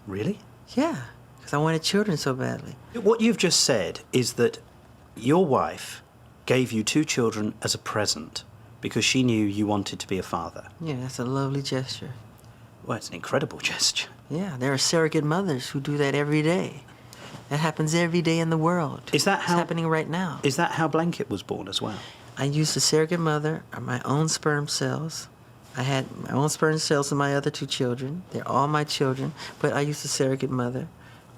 Really? Yeah, because I wanted children so badly. What you've just said is that your wife gave you 2 children as a present because she knew you wanted to be a father. Yeah, that's a lovely gesture. Well, it's an incredible gesture. Yeah, there are surrogate mothers who do that every day. That happens every day in the world. Is that how... It's happening right now. Is that how Blanket was born as well? I used a surrogate mother, my own sperm cells. I had my own sperm cells and my other 2 children. They're all my children, but I used a surrogate mother.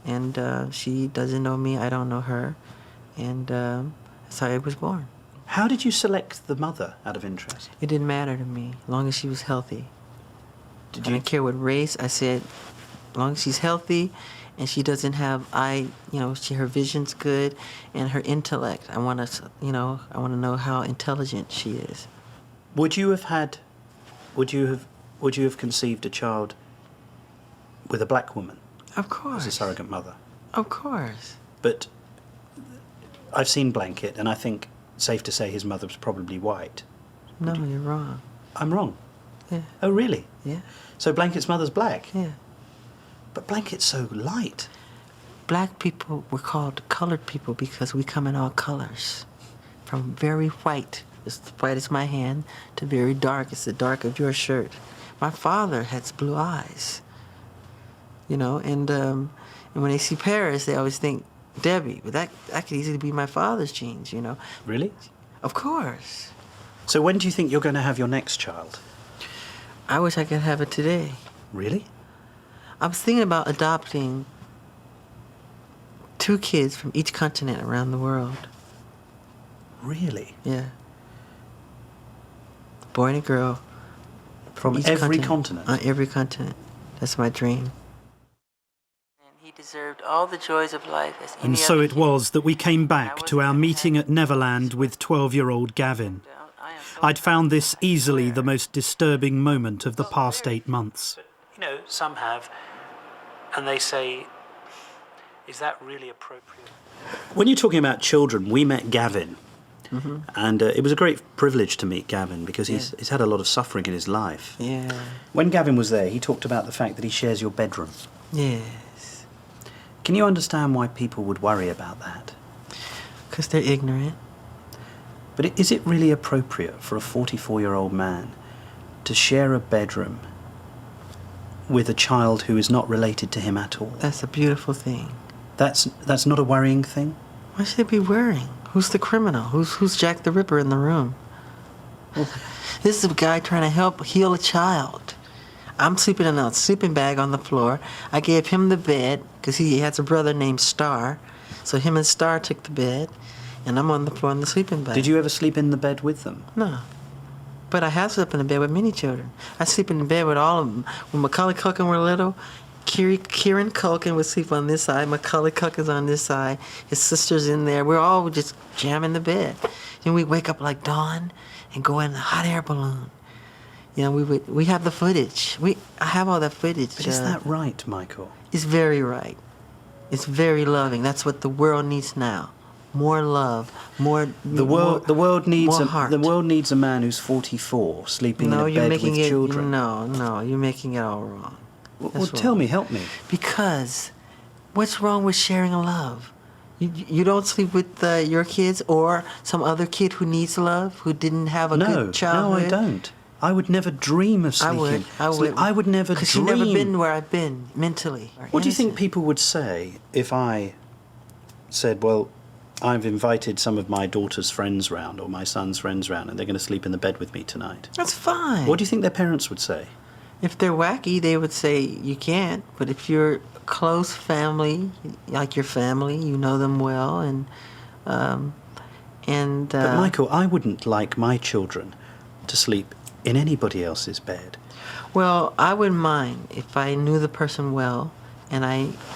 And she doesn't know me, I don't know her. And that's how I was born. How did you select the mother, out of interest? It didn't matter to me, as long as she was healthy. I didn't care what race. I said, as long as she's healthy and she doesn't have her vision's good and her intellect. I want to know how intelligent she is. Would you have conceived a child with a black woman? Of course. As a surrogate mother? Of course. But I've seen Blanket, and I think safe to say his mother was probably white. No, you're wrong. I'm wrong? Yeah. Oh, really? Yeah. So Blanket's mother's black? Yeah. But Blanket's so light. Black people were called colored people because we come in all colors. From very white, as white as my hand, to very dark, as the dark of your shirt. My father has blue eyes. And when they see Paris, they always think Debbie, but that could easily be my father's genes, Really? Of course. So when do you think you're going to have your next child? I wish I could have it today. Really? I was thinking about adopting 2 kids from each continent around the world. Really? Yeah. Boy and a girl. From each every continent? On every continent. That's my dream. And he deserved all the joys of life as any And so other it kid. was that we came back to our meeting at Neverland with 12-year-old Gavin. I'd found this easily the most disturbing moment of the past 8 months. But, some have, and they say, is that really appropriate? When you're talking about children, we met Gavin. Mm-hmm. And it was a great privilege to meet Gavin because he's had a lot of suffering in his life. Yeah. When Gavin was there, he talked about the fact that he shares your bedroom. Yes. Can you understand why people would worry about that? Because they're ignorant. But is it really appropriate for a 44-year-old man to share a bedroom with a child who is not related to him at all? That's a beautiful thing. That's not a worrying thing? Why should it be worrying? Who's the criminal? Who's Jack the Ripper in the room? This is a guy trying to help heal a child. I'm sleeping in a sleeping bag on the floor. I gave him the bed because he has a brother named Star. So him and Star took the bed, and I'm on the floor in the sleeping bag. Did you ever sleep in the bed with them? No. But I have slept in the bed with many children. I sleep in the bed with all of them. When Macaulay Culkin were little, Kieran Culkin would sleep on this side, Macaulay Culkin's on this side, his sister's in there. We're all just jamming the bed. And we wake up like dawn and go in a hot air balloon. We have the footage. I have all that footage. But is that right, Michael? It's very right. It's very loving. That's what the world needs now. More love, more the world needs heart. A man who's 44 sleeping in a bed with children. No, you're making it all wrong. Well, tell me, help me. Because what's wrong with sharing a love? You don't sleep with your kids or some other kid who needs love, who didn't have a good childhood? No, I don't. I would never dream of sleeping. I would. I would never dream. Because you've never been where I've been mentally. What do you think people would say if I said, well, I've invited some of my daughter's friends round or my son's friends round and they're going to sleep in the bed with me tonight? That's fine. What do you think their parents would say? If they're wacky, they would say you can't. But if you're a close family, like your family, you know them well, But Michael, I wouldn't like my children to sleep in anybody else's bed. Well, I wouldn't mind if I knew the person well, and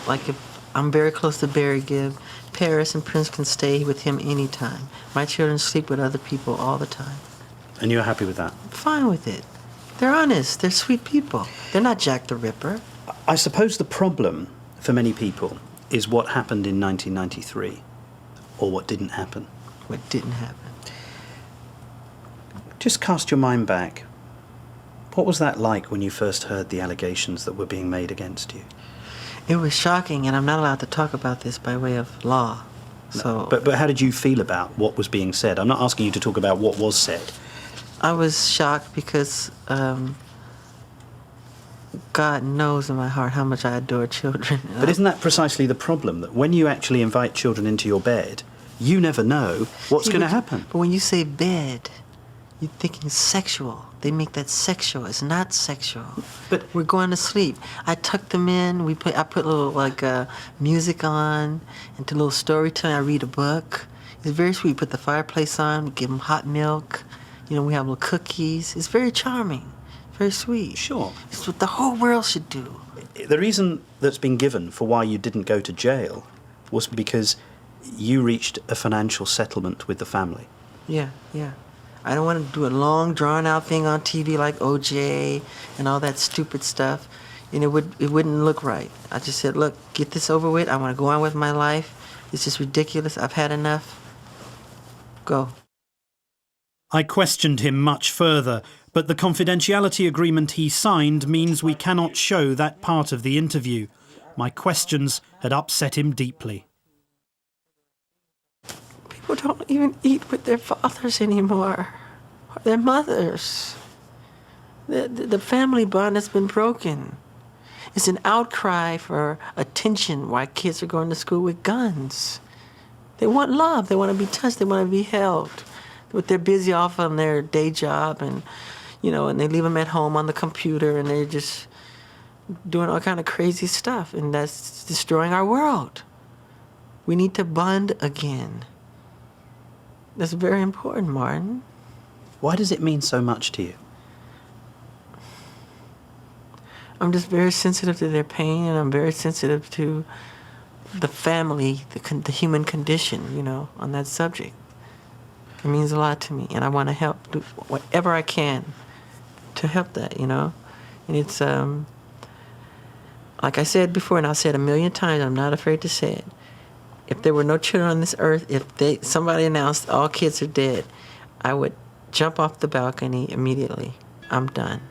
if I'm very close to Barry Gibb, Paris and Prince can stay with him anytime. My children sleep with other people all the time. And you're happy with that? I'm fine with it. They're honest. They're sweet people. They're not Jack the Ripper. I suppose the problem for many people is what happened in 1993, or what didn't happen. What didn't happen? Just cast your mind back. What was that like when you first heard the allegations that were being made against you? It was shocking, and I'm not allowed to talk about this by way of law. So, But how did you feel about what was being said? I'm not asking you to talk about what was said. I was shocked because God knows in my heart how much I adore children. But isn't that precisely the problem? That when you actually invite children into your bed, you never know what's going to happen. But when you say bed, you're thinking sexual. They make that sexual. It's not sexual. But We're going to sleep. I tuck them in. I put a little music on, and do a little storytelling. I read a book. It's very sweet. Put the fireplace on. We give them hot milk. You know, we have little cookies. It's very charming, very sweet. Sure. It's what the whole world should do. The reason that's been given for why you didn't go to jail was because you reached a financial settlement with the family. Yeah, yeah. I don't want to do a long, drawn-out thing on TV like OJ and all that stupid stuff. And it wouldn't look right. I just said, look, get this over with. I want to go on with my life. It's just ridiculous. I've had enough. Go. I questioned him much further, but the confidentiality agreement he signed means we cannot show that part of the interview. My questions had upset him deeply. People don't even eat with their fathers anymore, or their mothers. The family bond has been broken. It's an outcry for attention why kids are going to school with guns. They want love. They want to be touched. They want to be held. But they're busy off on their day job, and and they leave them at home on the computer, and they're just doing all kind of crazy stuff, and that's destroying our world. We need to bond again. That's very important, Martin. Why does it mean so much to you? I'm just very sensitive to their pain, and I'm very sensitive to the family, the human condition, on that subject. It means a lot to me, and I want to help, do whatever I can to help that, And it's, like I said before, and I'll say it a million times, I'm not afraid to say it. If there were no children on this earth, if somebody announced all kids are dead, I would jump off the balcony immediately. I'm done.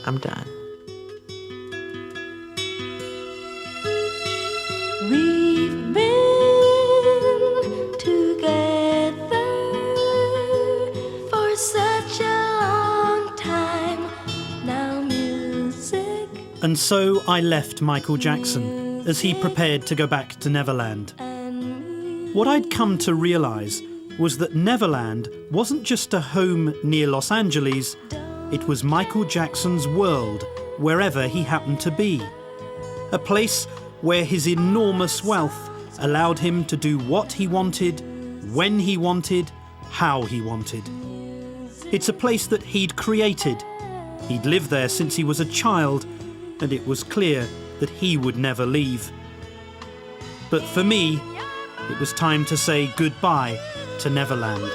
I'm done. We've been together for such a long time now, music. And so I left Michael Jackson as he prepared to go back to Neverland. What I'd come to realise was that Neverland wasn't just a home near Los Angeles, it was Michael Jackson's world, wherever he happened to be. A place where his enormous wealth allowed him to do what he wanted, when he wanted, how he wanted. It's a place that he'd created. He'd lived there since he was a child, and it was clear that he would never leave. But for me, it was time to say goodbye to Neverland.